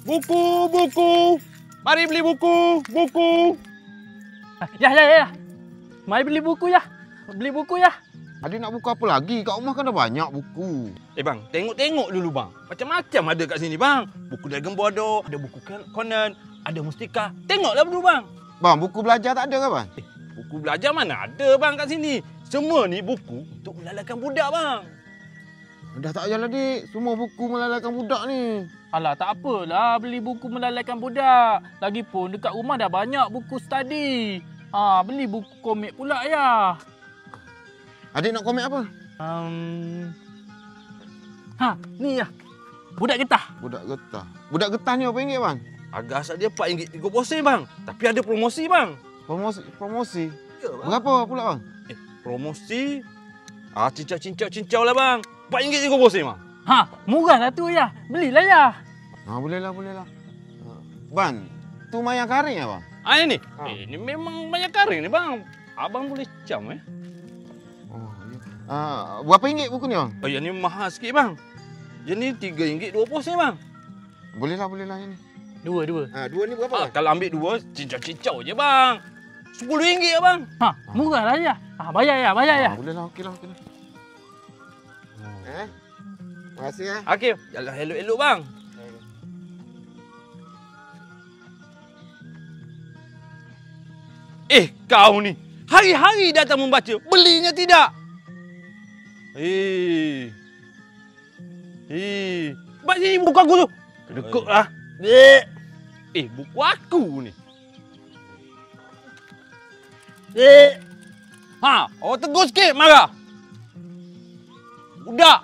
Buku, buku. Mari beli buku, buku. Ya. Mari beli buku ya. Beli buku ya. Adik nak buku apa lagi? Kat rumah kan dah banyak buku. Bang, tengok dulu bang. Macam-macam ada kat sini bang. Buku Dragon Ball ada buku Conan, ada Mustika. Tengoklah dulu bang. Bang, buku belajar tak ada ke bang? Buku belajar mana ada bang kat sini. Semua ni buku untuk melalakan budak bang. Dah tak payahlah dik. Semua buku melalakan budak ni. Alah, tak apalah beli buku melalaikan budak. Lagipun dekat rumah dah banyak buku study. Beli buku komik pula ya. Adik nak komik apa? Ni ya. Budak getah. Budak getah. Budak getah ni berapa ringgit bang? Harga asal dia RM4.30 bang. Tapi ada promosi bang. Promosi? Ya, bang. Berapa pula bang? Promosi? Cincau lah bang. RM4.30 bang. Murah lah tu ya. Belilah ya. Bolehlah. Bang, tu mayang karing ya bang? Ini? Ini memang banyak karing ni bang. Abang boleh cam Oh, ya. Berapa ringgit buku ni bang? Oh, yang ni mahal sikit bang. Yang ni RM3.20 bang. Bolehlah ini. Dua. Dua ni berapa bang? Kalau ambil dua, cincau je bang. RM10 bang. Murah lah ya. Bayar ya. Bolehlah, okeylah. Terima kasih ya. Okey, jalan elok-elok bang. Kau ni. Hari-hari datang membaca, belinya tidak. Baca ni buku aku tu. Kedekut lah. Buku aku ni. Awak tegur sikit, marah. Budak.